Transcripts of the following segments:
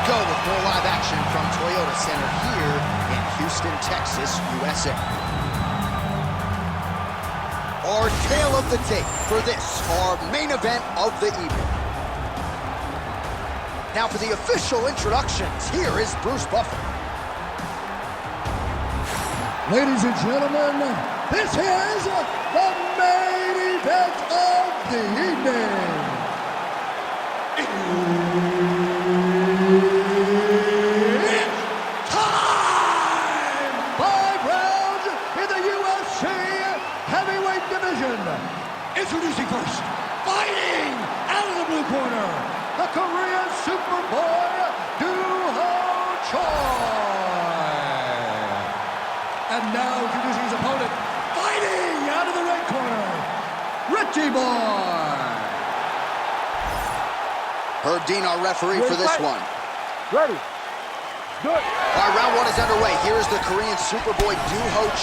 go with more live action from Toyota Center here in Houston, Texas, USA. Our tale of the tape for this, our main event of the evening. Now for the official introductions, here is Bruce Buffer. Ladies and gentlemen, this is the main event of the evening. It's time! 5 rounds in the UFC heavyweight division. Introducing first, fighting out of the blue corner, the Korean Superboy, Choi. And now introducing his opponent, fighting out of the red corner, Richie Boy. Herb Dean, our referee for this one. Ready. Good. All right, round one is underway. Here is the Korean Superboy,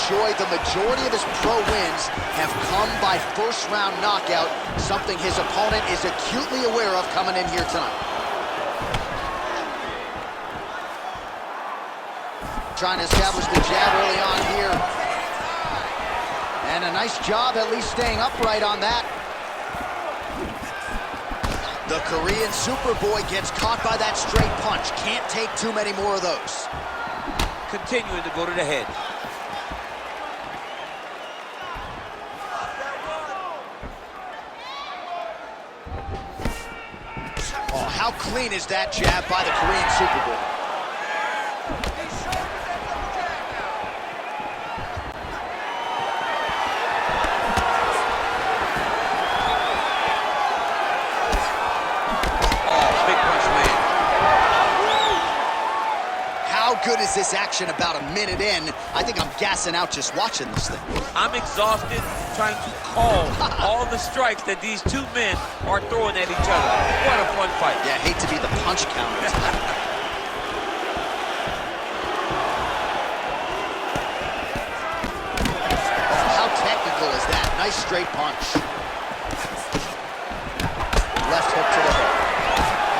Choi. The majority of his pro wins have come by first-round knockout, something his opponent is acutely aware of coming in here tonight. Trying to establish the jab early on here. And a nice job at least staying upright on that. The Korean Superboy gets caught by that straight punch. Can't take too many more of those. Continuing to go to the head. Oh, how clean is that jab by the Korean Superboy? Good is this action about a minute in? I think I'm gassing out just watching this thing. I'm exhausted trying to call all the strikes that these two men are throwing at each other. What a fun fight. Yeah, I hate to be the punch counter. Oh, how technical is that? Nice straight punch. Left hook to the head.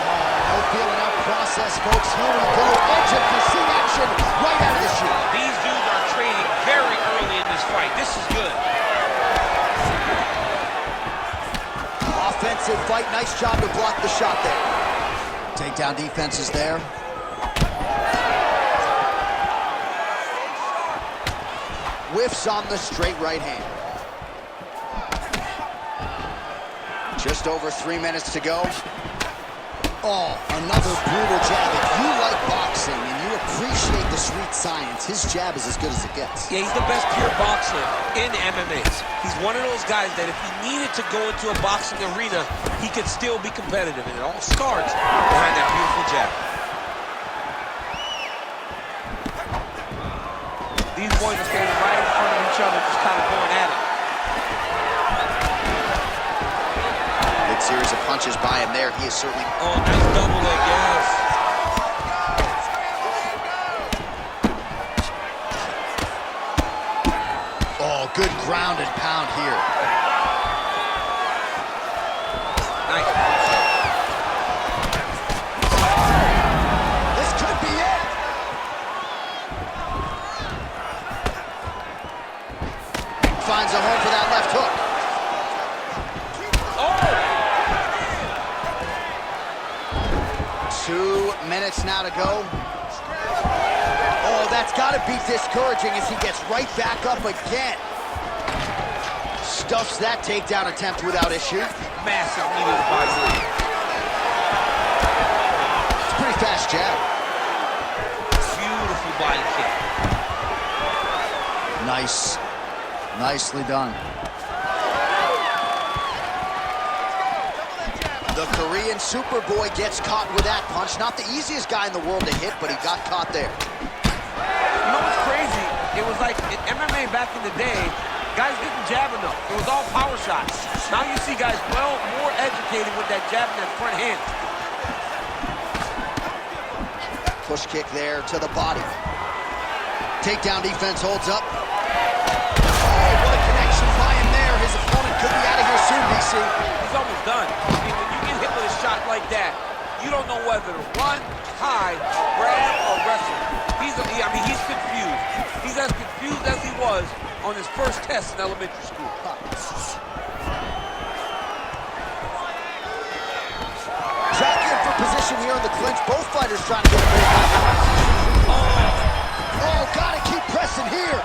Oh, no feeling out process, folks. Here we go. Edge of the seat action right out of the chute. These dudes are trading very early in this fight. This is good. Offensive fight. Nice job to block the shot there. Takedown defense is there. Whiffs on the straight right hand. Just over 3 minutes to go. Oh, another brutal jab. If you like boxing and you appreciate the sweet science, his jab is as good as it gets. Yeah, he's the best pure boxer in MMA. He's one of those guys that if he needed to go into a boxing arena, he could still be competitive, and it all starts behind that beautiful jab. These boys are standing right in front of each other, just kind of going at it. Series of punches by him there. He is certainly... Oh, nice double leg, yes. Oh, good ground and pound here. Nice. This could be it. Finds a home for that left hook. 2 minutes now to go. Oh, that's got to be discouraging as he gets right back up again. Stuffs that takedown attempt without issue. Massive knee to the body. It's a pretty fast jab. Beautiful body kick. Nice. Nicely done. The Korean Superboy gets caught with that punch. Not the easiest guy in the world to hit, but he got caught there. You know what's crazy? It was like in MMA back in the day, guys didn't jab enough. It was all power shots. Now you see guys more educated with that jab in that front hand. Push kick there to the body. Takedown defense holds up. Oh, what a connection by him there. His opponent could be out of here soon, DC. He's almost done. I mean, when you get hit with a shot like that, You don't know whether to run, hide, grab, or wrestle. He's confused. He's as confused as he was on his first test in elementary school. Tracking for position here in the clinch. Both fighters trying to get a break. Oh, gotta keep pressing here.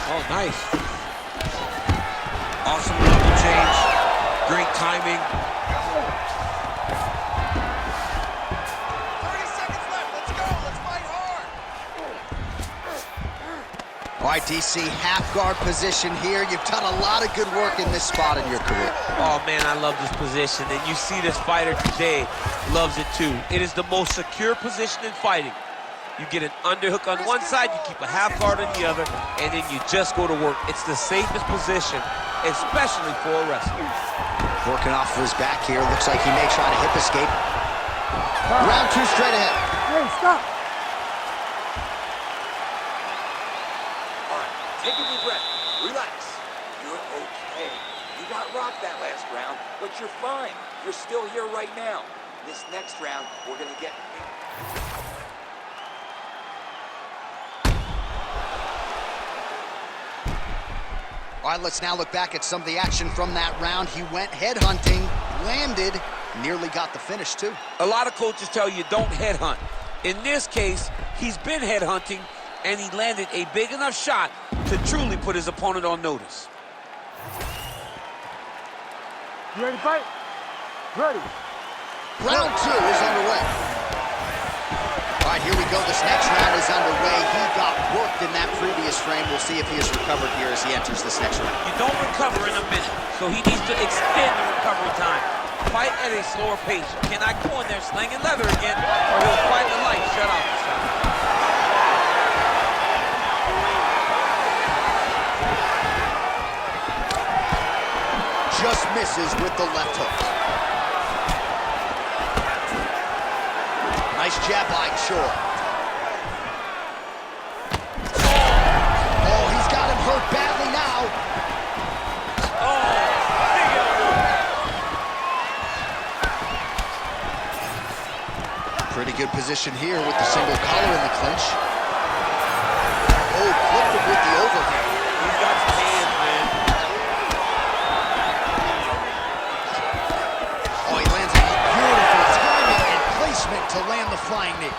Oh, nice. Awesome level change. Great timing. 30 seconds left. Let's go. Let's fight hard. All right, DC, half guard position here. You've done a lot of good work in this spot in your career. Oh, man, I love this position. And you see this fighter today loves it, too. It is the most secure position in fighting. You get an underhook on one side, you keep a half guard on the other, and then you just go to work. It's the safest position, especially for a wrestler. Working off of his back here. Looks like he may try to hip escape. Round two straight ahead. Hey, stop. All right, take a deep breath. Relax. You're okay. You got rocked that last round, but you're fine. You're still here right now. This next round, we're going to get... All right, let's now look back at some of the action from that round. He went headhunting, landed, nearly got the finish, too. A lot of coaches tell you don't headhunt. In this case, he's been headhunting, and he landed a big enough shot to truly put his opponent on notice. You ready to fight? Ready. Round two is underway. All right, here we go. This next round is underway. He got worked in that previous frame. We'll see if he has recovered here as he enters this next round. You don't recover in a minute, so he needs to extend the recovery time. Fight at a slower pace. You cannot go in there slinging leather again, or he'll fight the light shut off. Just misses with the left hook. Nice jab by Shore. Oh, he's got him hurt badly now. Pretty good position here with the single collar in the clinch. Oh, flipped him with the overhand. He's got some hands, man. Oh, he lands a beautiful timing and placement to land the flying knee.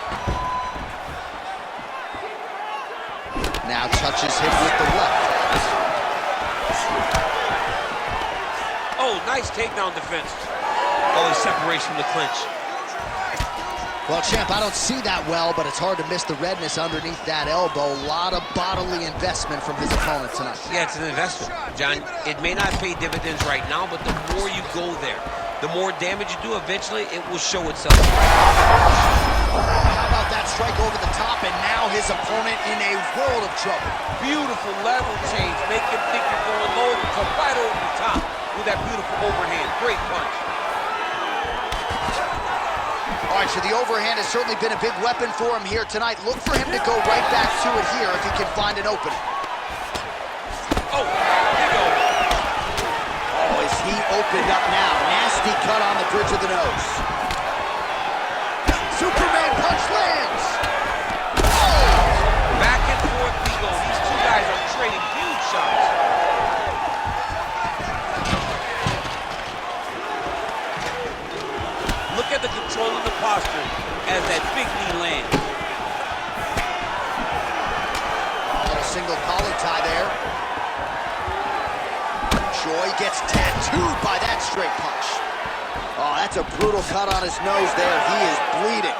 Now touches him with the left. Oh, nice takedown defense. Oh, his separation from the clinch. Well, champ, I don't see that well, but it's hard to miss the redness underneath that elbow. A lot of bodily investment from his opponent tonight. Yeah, it's an investment, John. It may not pay dividends right now, but the more you go there, the more damage you do, eventually it will show itself. How about that strike over the top, and now his opponent in a world of trouble. Beautiful level change. Make him think you're going low and come right over the top with that beautiful overhand. Great punch. All right, so the overhand has certainly been a big weapon for him here tonight. Look for him to go right back to it here if he can find an opening. Oh, here you go. Oh, is he opened up now? Nasty cut on the bridge of the nose. Superman punch lands. Oh! Back and forth we go. These two guys are trading huge shots. Look at the control of the posture as that big knee lands. Little single collar tie there. Joy gets tattooed by that straight punch. Oh, that's a brutal cut on his nose there. He is bleeding.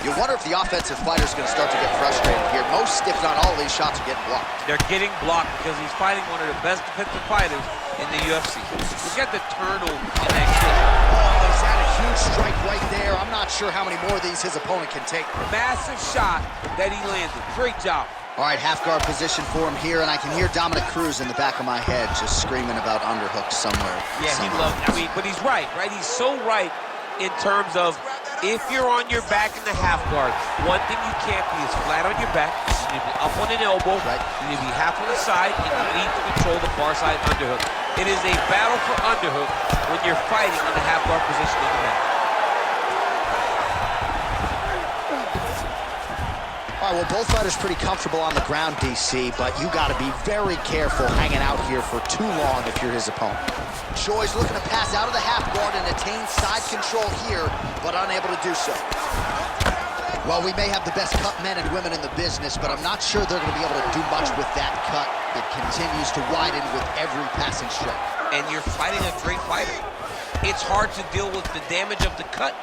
You wonder if the offensive fighter is going to start to get frustrated here. Most, if not all, of these shots are getting blocked. They're getting blocked because he's fighting one of the best defensive fighters in the UFC. Look at the turnover in that kick. Oh, he's had a huge strike right there. I'm not sure how many more of these his opponent can take. Massive shot that he landed. Great job. All right, half guard position for him here, and I can hear Dominic Cruz in the back of my head just screaming about underhooks somewhere. Yeah, he loves it. I mean, but he's right? He's so right in terms of if you're on your back in the half guard, one thing you can't be is flat on your back. You need to be up on an elbow, you need to be half on the side, and you need to control the far side underhook. It is a battle for underhook when you're fighting in the half guard position in the mat. All right, well, both fighters pretty comfortable on the ground, DC, but you got to be very careful hanging out here for too long if you're his opponent. Choi's looking to pass out of the half guard and attain side control here, but unable to do so. Well, we may have the best cut men and women in the business, but I'm not sure they're going to be able to do much with that cut. It continues to widen with every passing strike. And you're fighting a great fighter. It's hard to deal with the damage of the cut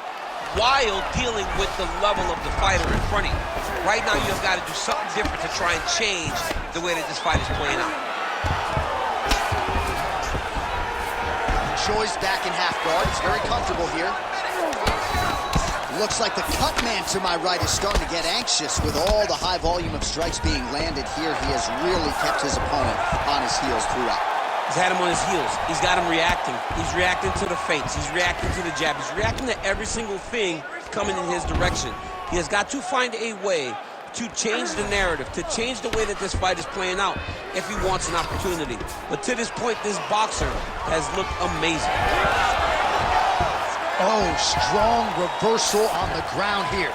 while dealing with the level of the fighter in front of you. Right now, you've got to do something different to try and change the way that this fight is playing out. Choi's back in half guard. He's very comfortable here. Looks like the cut man to my right is starting to get anxious with all the high volume of strikes being landed here. He has really kept his opponent on his heels throughout. He's had him on his heels. He's got him reacting. He's reacting to the feints. He's reacting to the jab. He's reacting to every single thing coming in his direction. He has got to find a way to change the narrative, to change the way that this fight is playing out if he wants an opportunity. But to this point, this boxer has looked amazing. Oh, strong reversal on the ground here.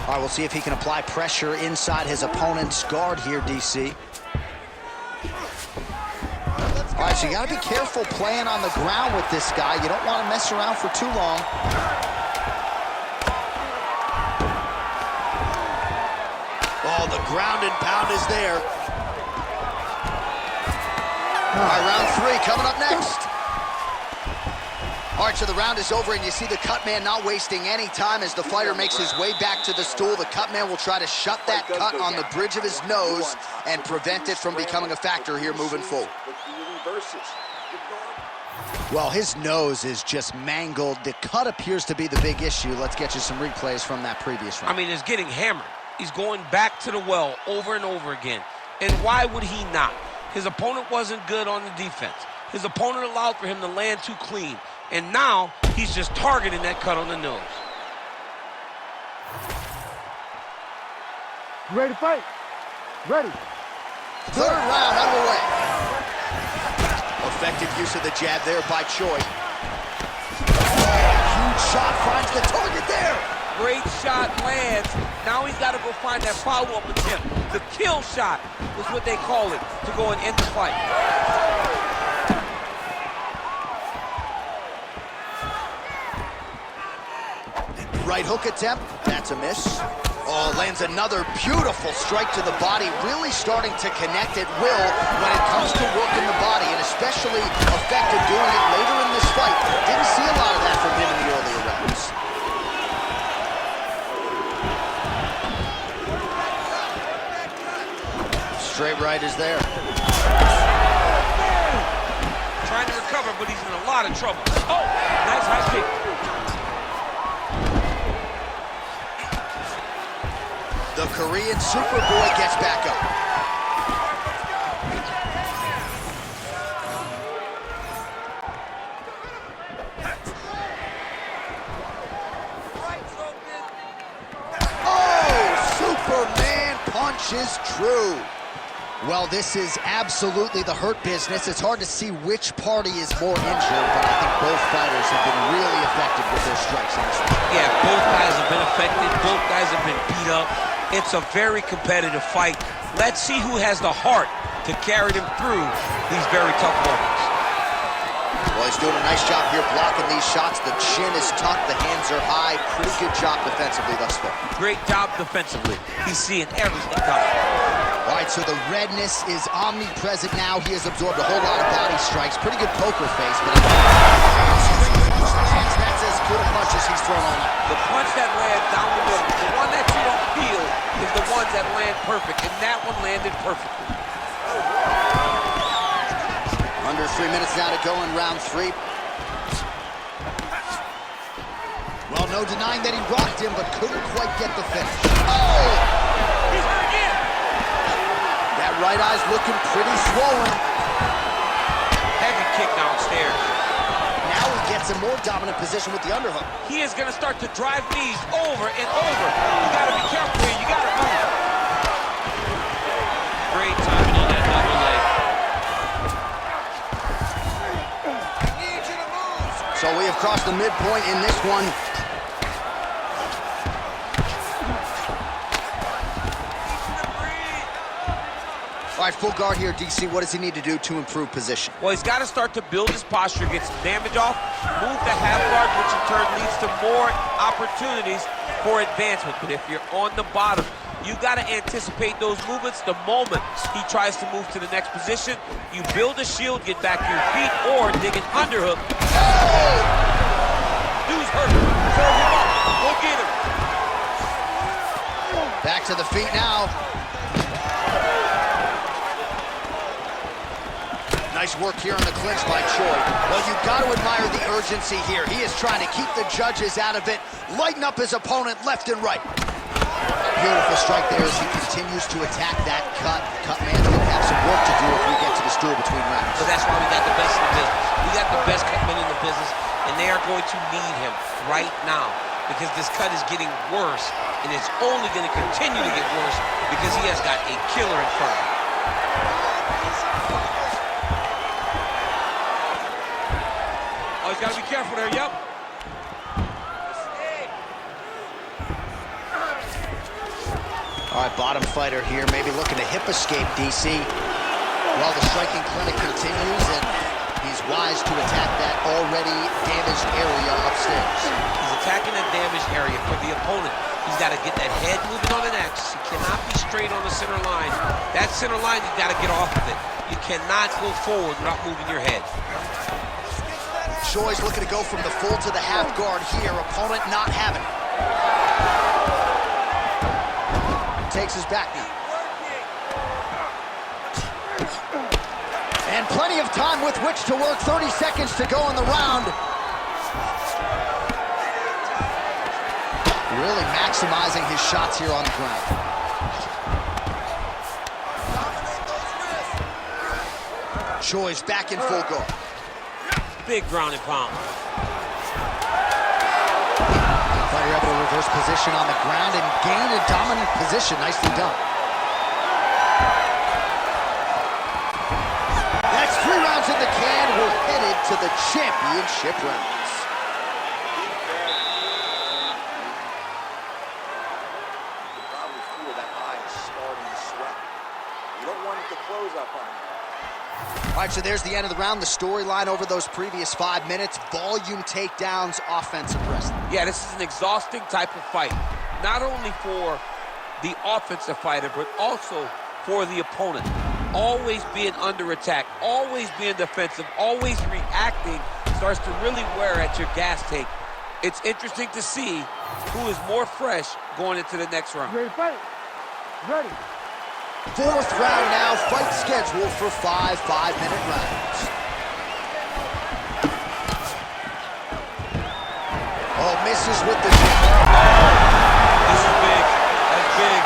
All right, we'll see if he can apply pressure inside his opponent's guard here, DC. All right, so you got to be careful playing on the ground with this guy. You don't want to mess around for too long. Oh, the ground and pound is there. All right, round three coming up next. All right, so the round is over, and you see the cut man not wasting any time as the fighter makes his way back to the stool. The cut man will try to shut that cut on the bridge of his nose and prevent it from becoming a factor here moving forward. Well, his nose is just mangled. The cut appears to be the big issue. Let's get you some replays from that previous round. I mean, it's getting hammered. He's going back to the well over and over again. And why would he not? His opponent wasn't good on the defense. His opponent allowed for him to land too clean. And now he's just targeting that cut on the nose. You ready to fight? Ready. Third round underway. Effective use of the jab there by Choi. Huge shot finds the target there. Great shot lands. Now he's got to go find that follow-up attempt. The kill shot is what they call it, to go and end the fight. Right hook attempt, that's a miss. Oh, lands another beautiful strike to the body, really starting to connect at will when it comes to working the body, and especially effective doing it later in this fight. Didn't see a lot of that from him in the earlier rounds. Straight right is there. Trying to recover, but he's in a lot of trouble. Oh, nice high kick. The Korean Superboy gets back up. Oh, Superman punch is true. Well, this is absolutely the hurt business. It's hard to see which party is more injured, but I think both fighters have been really effective with their strikes in this one. Yeah, both guys have been affected. Both guys have been beat up. It's a very competitive fight. Let's see who has the heart to carry them through these very tough moments. Well, he's doing a nice job here blocking these shots. The chin is tucked, the hands are high. Pretty good job defensively thus far. Great job defensively. He's seeing everything coming. All right, so the redness is omnipresent now. He has absorbed a whole lot of body strikes. Pretty good poker face, but that's as good a punch as he's thrown all night. The punch that lands down the middle, the one that you don't feel, is the ones that land perfect, and that one landed perfectly. Under 3 minutes now to go in round three. Well, no denying that he rocked him, but couldn't quite get the finish. Oh! He's hurt again! That right eye's looking pretty swollen. Heavy kick downstairs. Now he gets in more dominant position with the underhook. He is going to start to drive knees over and over. You got to be careful here. You got to move. Great timing on that double leg. I need you to move. So we have crossed the midpoint in this one. All right, full guard here, DC. What does he need to do to improve position? Well, he's got to start to build his posture, get some damage off, move the half guard, which in turn leads to more opportunities for advancement. But if you're on the bottom, you got to anticipate those movements the moment he tries to move to the next position. You build a shield, get back to your feet, or dig an underhook. Oh! Dude's hurt. Serve him up. Go get him. Back to the feet now. Nice work here on the clinch by Choi. Well, you've got to admire the urgency here. He is trying to keep the judges out of it, lighten up his opponent left and right. Beautiful strike there as he continues to attack that cut. Cut man's going to have some work to do if we get to the stool between rounds. So that's why we got the best in the business. We got the best cut men in the business, and they are going to need him right now because this cut is getting worse, and it's only going to continue to get worse because he has got a killer in front of him. He's got to be careful there, yep. All right, bottom fighter here, maybe looking to hip escape, DC. While the striking clinic continues, and he's wise to attack that already damaged area upstairs. He's attacking that damaged area for the opponent. He's got to get that head moving on an axis. He cannot be straight on the center line. That center line, you've got to get off of it. You cannot go forward without moving your head. Choi's looking to go from the full to the half guard here. Opponent not having it. Takes his back knee. And plenty of time with which to work. 30 seconds to go in the round. Really maximizing his shots here on the ground. Choi's back in full guard. Big ground and pound. Fighter able to reverse position on the ground and gain a dominant position. Nicely done. That's 3 rounds in the can. We're headed to the championship rounds. You can probably feel that eye starting to sweat. You don't want it to close up on you. All right, so there's the end of the round. The storyline over those previous 5 minutes. Volume takedowns, offensive wrestling. Yeah, this is an exhausting type of fight. Not only for the offensive fighter, but also for the opponent. Always being under attack, always being defensive, always reacting starts to really wear at your gas tank. It's interesting to see who is more fresh going into the next round. Ready to fight? Ready. 4th round now, fight scheduled for 5 5-minute rounds. Oh, misses with the... This is big. That's big.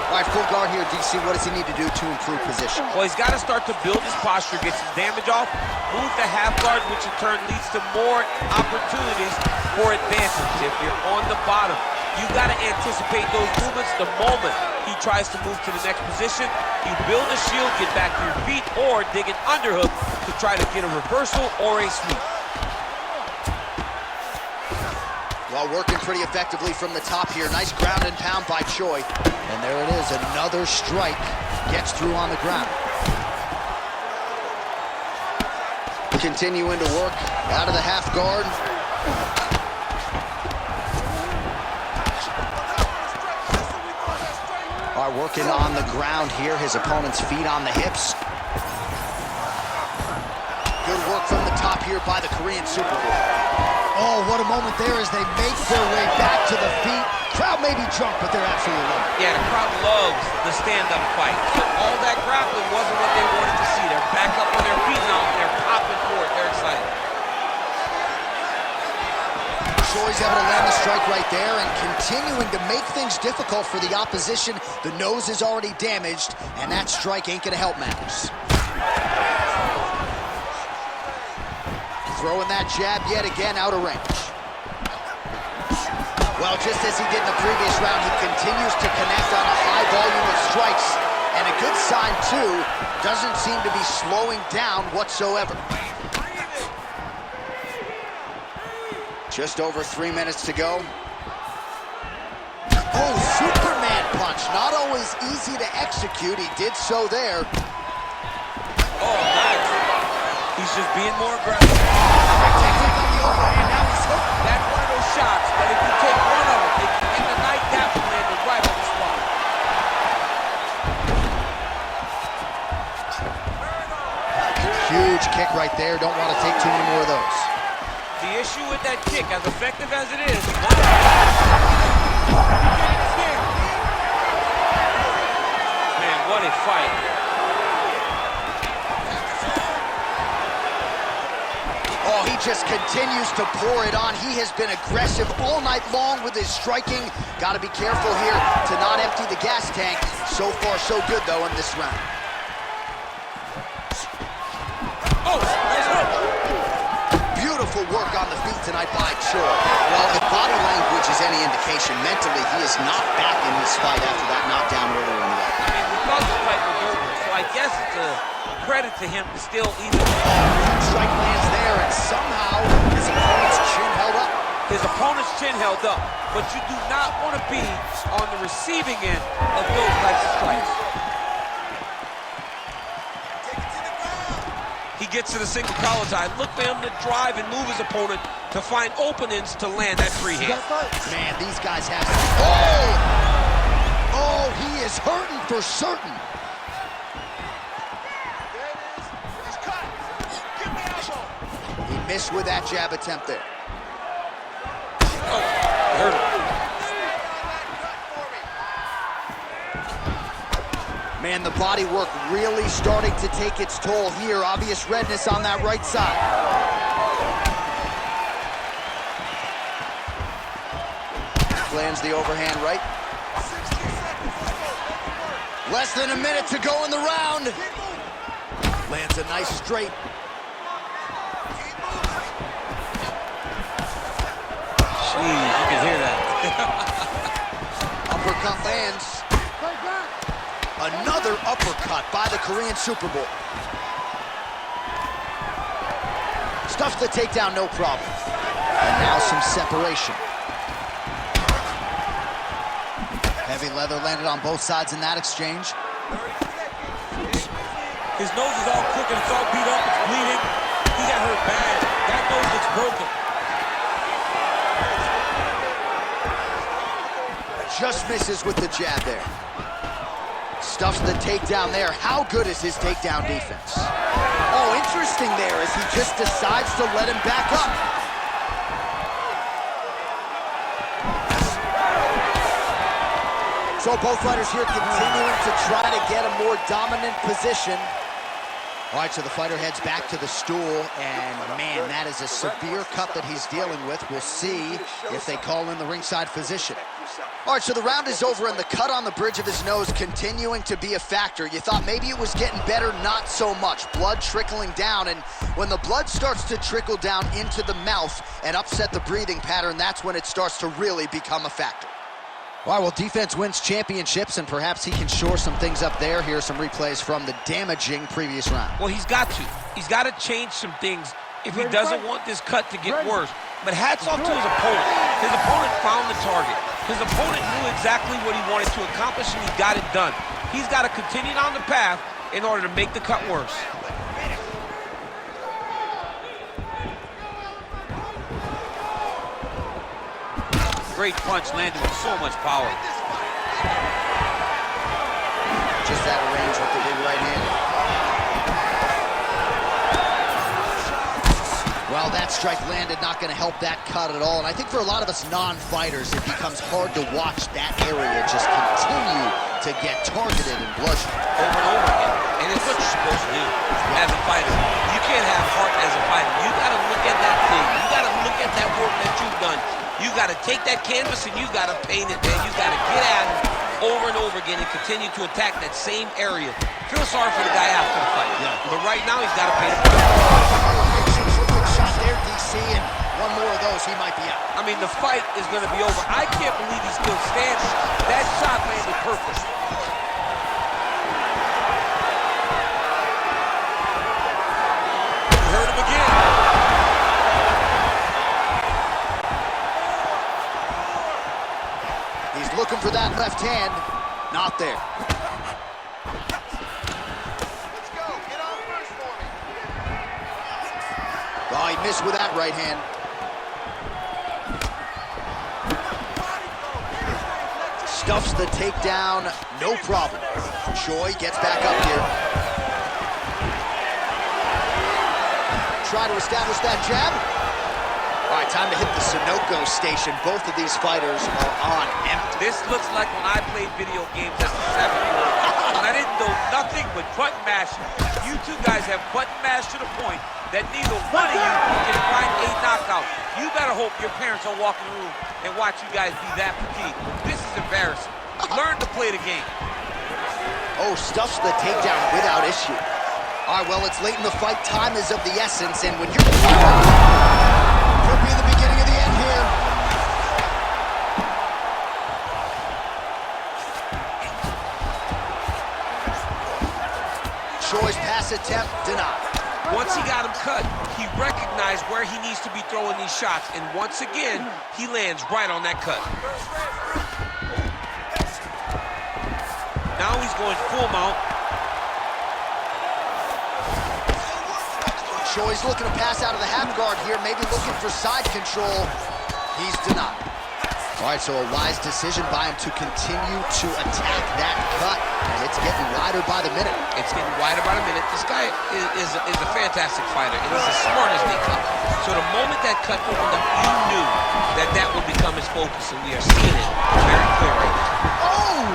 All right, full guard here, DC. What does he need to do to improve position? Well, he's got to start to build his posture, get some damage off, move the half guard, which in turn leads to more opportunities for advancement. If you're on the bottom, you got to anticipate those movements the moment he tries to move to the next position. You build a shield, get back to your feet, or dig an underhook to try to get a reversal or a sweep. Well, working pretty effectively from the top here. Nice ground and pound by Choi. And there it is, another strike gets through on the ground. Continuing to work out of the half guard. Are working on the ground here. His opponent's feet on the hips. Good work from the top here by the Korean Superboy. Oh, what a moment there as they make their way back to the feet. Crowd may be drunk, but they're absolutely loving it. Yeah, the crowd loves the stand-up fight. All that grappling wasn't what they wanted to see. They're back up on their feet now. They're popping for it. They're excited. Choi's able to land the strike right there and continuing to make things difficult for the opposition. The nose is already damaged, and that strike ain't going to help matters. Throwing that jab yet again out of range. Well, just as he did in the previous round, he continues to connect on a high volume of strikes. And a good sign, too, doesn't seem to be slowing down whatsoever. Just over 3 minutes to go. Oh, Superman punch. Not always easy to execute. He did so there. Oh, nice. He's just being more aggressive. Technique on the overhand. Now he's hooked. That's one of those shots, but if you take one of them, if you end the night, that will land it right on the spot. Huge kick right there. Don't want to take too many more of those. The issue with that kick, as effective as it is, man, what a fight. Oh, he just continues to pour it on. He has been aggressive all night long with his striking. Got to be careful here to not empty the gas tank. So far, so good, though, in this round. Oh, nice hook. Beautiful work on the feet tonight by Choi. Well, if body language is any indication, mentally he is not back in this fight after that knockdown earlier in the fight. I mean, we thought the fight was over, so I guess it's a credit to him to still even... Strike lands there, and somehow his opponent's chin held up. His opponent's chin held up, but you do not want to be on the receiving end of those types of strikes. He gets to the single collar tie. Look for him to drive and move his opponent to find openings to land that free hand. Man, these guys have... Oh, he is hurting for certain. He missed with that jab attempt there. Oh, hurt him. Man, the body work really starting to take its toll here. Obvious redness on that right side. Lands the overhand right. Less than a minute to go in the round. Lands a nice straight. Jeez, you can hear that. Uppercut lands. Another uppercut by the Korean Superboy. Stuffs the takedown, no problem. And now some separation. Heavy leather landed on both sides in that exchange. His nose is all crooked, it's all beat up, it's bleeding. He got hurt bad. That nose looks broken. Just misses with the jab there. Stuffs the takedown there. How good is his takedown defense? Oh, interesting there as he just decides to let him back up. So both fighters here continuing to try to get a more dominant position. All right, so the fighter heads back to the stool, and man, that is a severe cut that he's dealing with. We'll see if they call in the ringside physician. All right, so the round is over, and the cut on the bridge of his nose continuing to be a factor. You thought maybe it was getting better, not so much. Blood trickling down, and when the blood starts to trickle down into the mouth and upset the breathing pattern, that's when it starts to really become a factor. All right, well, defense wins championships, and perhaps he can shore some things up there. Here are some replays from the damaging previous round. Well, he's got to. He's got to change some things if he doesn't want this cut to get worse. But hats off to his opponent. His opponent found the target. His opponent knew exactly what he wanted to accomplish, and he got it done. He's got to continue down the path in order to make the cut worse. Great punch landed with so much power. Just out of range with the big right hand. Well, that strike landed, not going to help that cut at all. And I think for a lot of us non-fighters, it becomes hard to watch that area just continue to get targeted and bludgeoned over and over again. And it's what you're supposed to do as a fighter. You can't have heart as a fighter. You got to look at that thing. You got to look at that work that you've done. You got to take that canvas and you got to paint it, man. You got to get at it over and over again and continue to attack that same area. Feel sorry for the guy after the fight. Yeah. But right now, he's got to pay the price. Shot there UFC, and one more of those, he might be out. I mean, the fight is going to be over. I can't believe he's still standing. That shot landed perfect. Hurt him again. He's looking for that left hand. Not there. Let's go. Get on first for me. Oh, he missed with that right hand. Stuffs the takedown, no problem. Choi gets back up here. Try to establish that jab. All right, time to hit the Sunoco station. Both of these fighters are on empty. This looks like when I played video games as a 7-year-old. When I didn't know nothing but button mashing. You two guys have button mashed to the point that neither one of you can find a knockout. You better hope your parents don't walk in the room and watch you guys be that fatigued. This is embarrassing. Learn to play the game. Oh, stuffs the takedown without issue. All right, well, it's late in the fight. Time is of the essence, and when you're... Could be the beginning of the end here. Choi's pass attempt denied. Once he got him cut, he recognized where he needs to be throwing these shots, and once again, he lands right on that cut. Now he's going full mount. Choi's looking to pass out of the half guard here, maybe looking for side control. He's denied. All right, so a wise decision by him to continue to attack that cut. And it's getting wider by the minute. It's getting wider by the minute. This guy is a fantastic fighter, and he's as smart as they come. So the moment that cut opened up, you knew that that would become his focus, and we are seeing it very clear right now. Oh!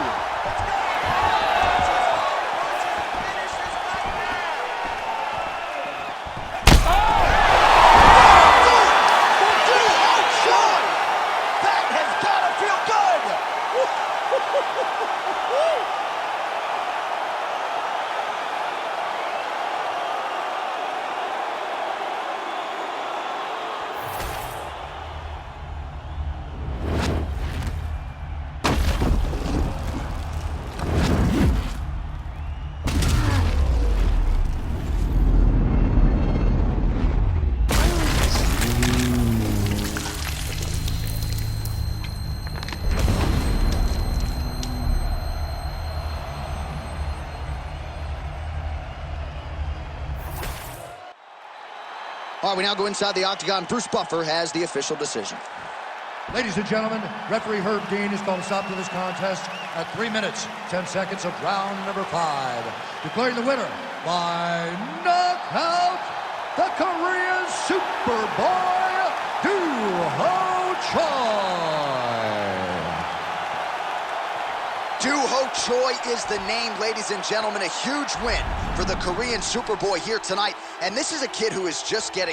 All right, we now go inside the octagon. Bruce Buffer has the official decision. Ladies and gentlemen, referee Herb Dean has called a stop to this contest at 3 minutes, 10 seconds of round number 5. Declaring the winner by knockout, the Korean Superboy, Doo-Ho Choi. Doo-Ho Choi is the name, ladies and gentlemen. A huge win for the Korean Superboy here tonight. And this is a kid who is just getting